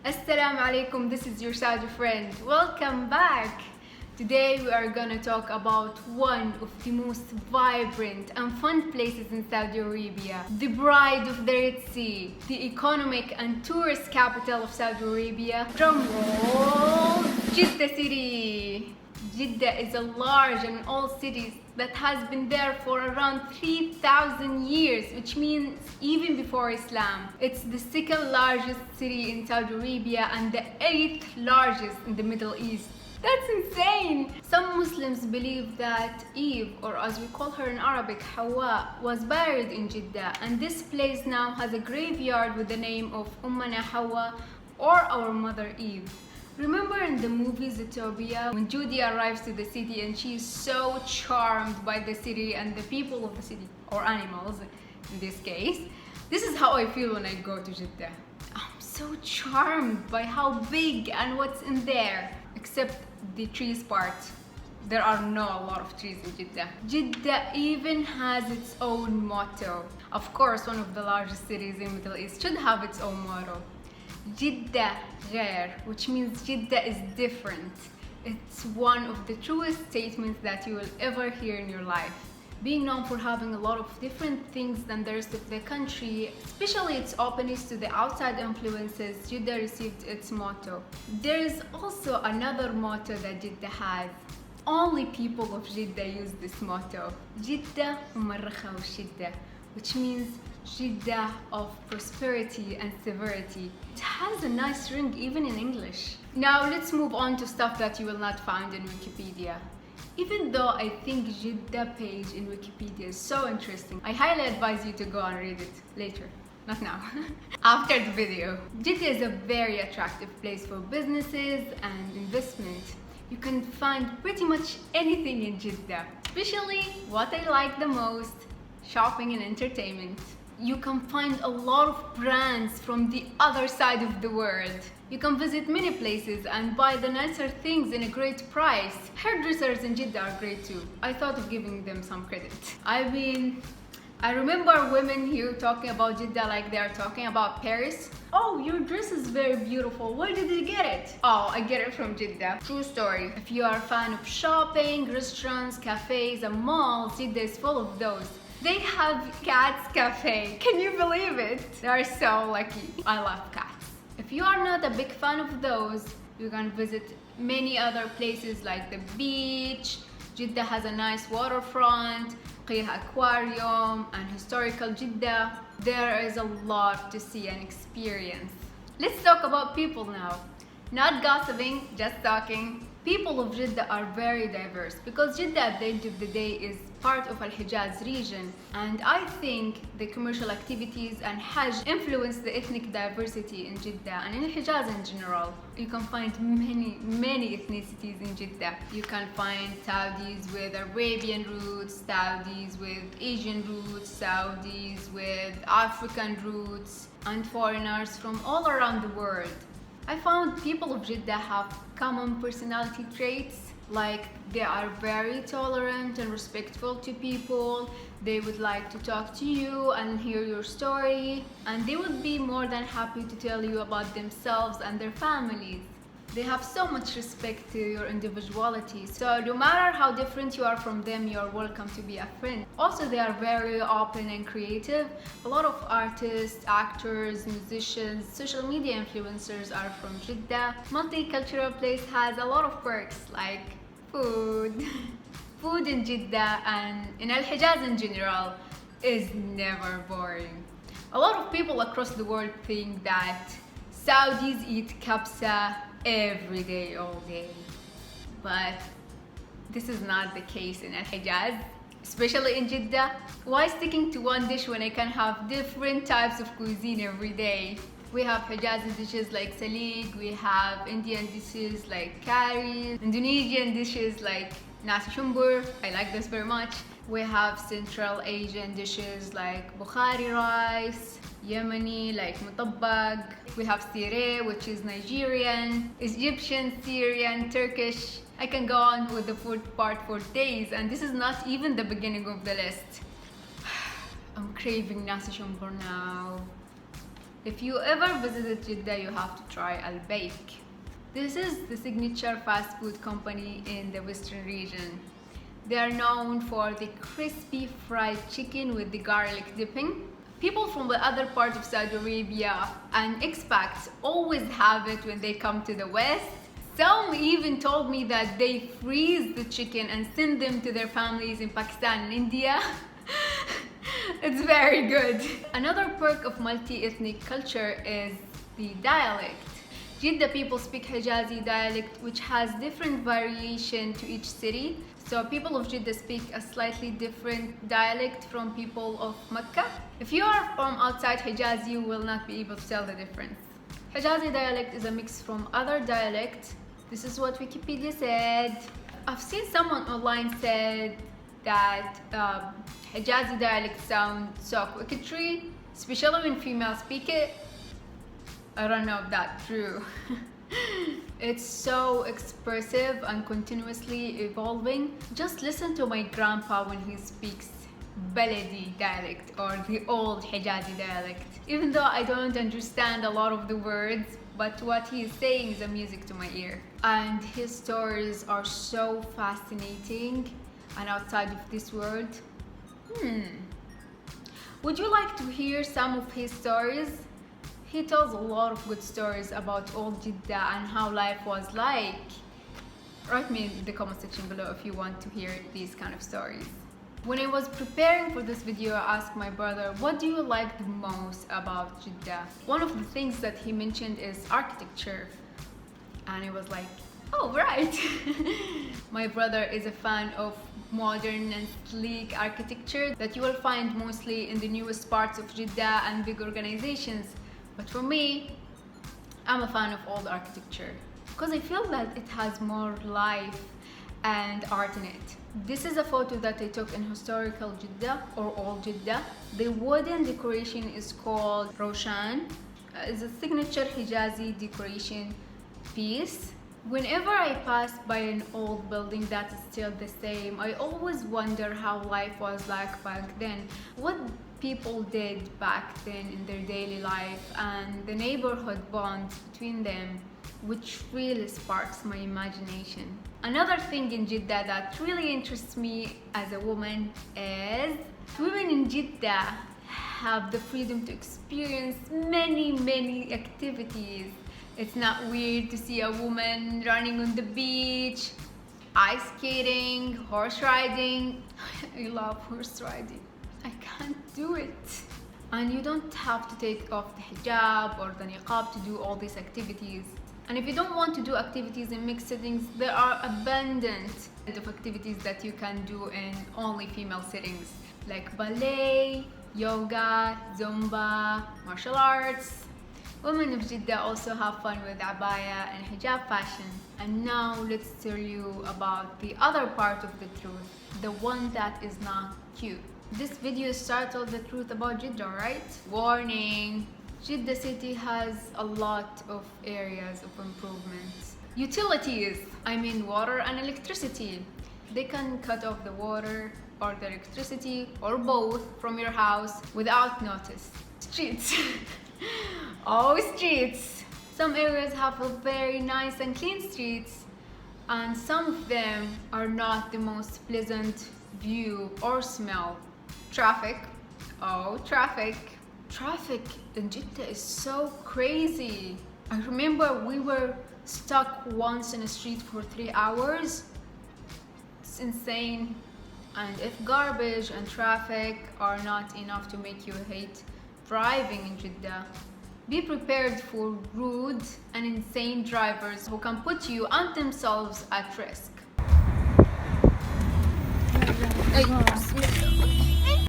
Assalamu alaikum, this is your Saudi friend. Welcome back! Today we are gonna talk about one of the most vibrant and fun places in Saudi Arabia, the bride of the Red Sea, the economic and tourist capital of Saudi Arabia. Drum roll, Jeddah City! Jeddah is a large and old city that has been there for around 3,000 years, which means even before Islam. It's the second largest city in Saudi Arabia and the 8th largest in the Middle East. That's insane! Some Muslims believe that Eve, or as we call her in Arabic, Hawa, was buried in Jeddah, and this place now has a graveyard with the name of Ummana Hawa, or our mother Eve. Remember in the movie Zootopia when Judy arrives to the city and she is so charmed by the city and the people of the city, or animals in this case? This is how I feel when I go to Jeddah. I'm so charmed by how big and what's in there, except the trees part. There are not a lot of trees in Jeddah. Jeddah even has its own motto. Of course, one of the largest cities in the Middle East should have its own motto. Jeddah Ghair, which means Jeddah is different. It's one of the truest statements that you will ever hear in your life. Being known for having a lot of different things than the rest of the country, especially its openness to the outside influences, Jeddah received its motto. There is also another motto that Jeddah has. Only people of Jeddah use this motto. Jeddah Umarrakha wa Shiddah, which means Jeddah of prosperity and severity. It has a nice ring even in English. Now let's move on to stuff that you will not find in Wikipedia. Even though I think Jeddah page in Wikipedia is so interesting, I highly advise you to go and read it later. Not now. After the video. Jeddah is a very attractive place for businesses and investment. You can find pretty much anything in Jeddah. Especially what I like the most, shopping and entertainment. You can find a lot of brands from the other side of the world. You can visit many places and buy the nicer things in a great price. Hairdressers in Jeddah are great too. I thought of giving them some credit. I remember women here talking about Jeddah like they are talking about Paris. Oh, your dress is very beautiful. Where did you get it? Oh, I get it from Jeddah. True story. If you are a fan of shopping, restaurants, cafes, and malls, Jeddah is full of those. They have Cats Cafe. Can you believe it? They are so lucky. I love cats. If you are not a big fan of those, you can visit many other places like the beach. Jeddah has a nice waterfront, Qiyah Aquarium, and historical Jeddah. There is a lot to see and experience. Let's talk about people now. Not gossiping, just talking. People of Jeddah are very diverse because Jeddah at the end of the day is part of Al-Hijaz region, and I think the commercial activities and Hajj influence the ethnic diversity in Jeddah and in Al-Hijaz in general. You can find many ethnicities in Jeddah. You can find Saudis with Arabian roots, Saudis with Asian roots, Saudis with African roots, and foreigners from all around the world. I found people of Jeddah have common personality traits, like they are very tolerant and respectful to people. They would like to talk to you and hear your story, and they would be more than happy to tell you about themselves and their families. They have so much respect to your individuality, so no matter how different you are from them, you are welcome to be a friend. Also, they are very open and creative. A lot of artists, actors, musicians, social media influencers are from Jeddah. Multicultural place has a lot of perks like food. Food in Jeddah and in Al-Hijaz in general is never boring. A lot of people across the world think that Saudis eat kabsa every day, all day. But this is not the case in Al-Hijaz, especially in Jeddah. Why sticking to one dish when I can have different types of cuisine every day? We have Hijazi dishes like salig, we have Indian dishes like curry, Indonesian dishes like nasi shumbur, I like this very much. We have Central Asian dishes like Bukhari rice, Yemeni like mutabbag. We have sireh, which is Nigerian, Egyptian, Syrian, Turkish. I can go on with the food part for days, and this is not even the beginning of the list. I'm craving nasi shumbur now. If you ever visited Jeddah, you have to try Al-Baik. This is the signature fast food company in the western region. They are known for the crispy fried chicken with the garlic dipping. People from the other part of Saudi Arabia and expats always have it when they come to the West. Some even told me that they freeze the chicken and send them to their families in Pakistan and India. It's very good. Another perk of multi-ethnic culture is the dialect. Jeddah people speak Hijazi dialect, which has different variation to each city. So people of Jeddah speak a slightly different dialect from people of Mecca. If you are from outside Hijaz, you will not be able to tell the difference. Hijazi dialect is a mix from other dialects. This is what Wikipedia said. I've seen someone online said that Hijazi dialect sounds so quickly, especially when females speak it. I don't know if that's true. It's so expressive and continuously evolving. Just listen to my grandpa when he speaks Baladi dialect or the old Hijazi dialect. Even though I don't understand a lot of the words, but what he is saying is a music to my ear. And his stories are so fascinating and outside of this world. Would you like to hear some of his stories? He tells a lot of good stories about old Jeddah and how life was like. Write me in the comment section below if you want to hear these kind of stories. When I was preparing for this video, I asked my brother, what do you like the most about Jeddah? One of the things that he mentioned is architecture. And I was like, oh, right. My brother is a fan of modern and sleek architecture that you will find mostly in the newest parts of Jeddah and big organizations. But for me, I'm a fan of old architecture because I feel that it has more life and art in it. This is a photo that I took in historical Jeddah or old Jeddah. The wooden decoration is called Roshan. It's a signature Hijazi decoration piece. Whenever I pass by an old building that is still the same, I always wonder how life was like back then. What people did back then in their daily life and the neighborhood bonds between them, which really sparks my imagination. Another thing in Jeddah that really interests me as a woman is women in Jeddah have the freedom to experience many activities. It's not weird to see a woman running on the beach, ice skating, horse riding. I love horse riding. I can't do it. And you don't have to take off the hijab or the niqab to do all these activities. And if you don't want to do activities in mixed settings, there are abundant of activities that you can do in only female settings, like ballet, yoga, zumba, martial arts. Women of Jeddah also have fun with abaya and hijab fashion. And now let's tell you about the other part of the truth, the one that is not cute. This video is titled The Truth About Jeddah, right? Warning! Jeddah City has a lot of areas of improvement. Utilities, I mean water and electricity. They can cut off the water or the electricity or both from your house without notice. Streets. Oh, streets! Some areas have a very nice and clean streets, and some of them are not the most pleasant view or smell. Traffic. Oh, traffic. Traffic in Jeddah is so crazy. I remember we were stuck once in a street for 3 hours. It's insane. And if garbage and traffic are not enough to make you hate driving in Jeddah, be prepared for rude and insane drivers who can put you and themselves at risk.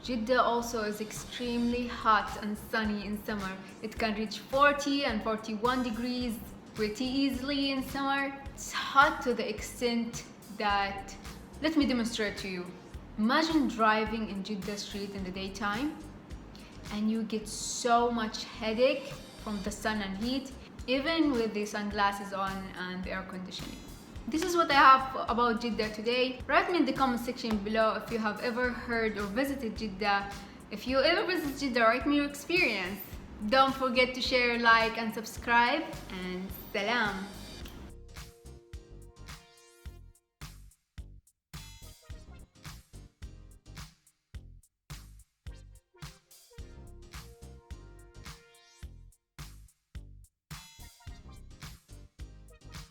Jeddah also is extremely hot and sunny in summer. It can reach 40 and 41 degrees pretty easily in summer. It's hot to the extent that, let me demonstrate to you. Imagine driving in Jeddah street in the daytime and you get so much headache from the sun and heat, even with the sunglasses on and the air conditioning. This is what I have about Jeddah today. Write me in the comment section below if you have ever heard or visited Jeddah. If you ever visit Jeddah, write me your experience. Don't forget to share, like and subscribe, and Salam.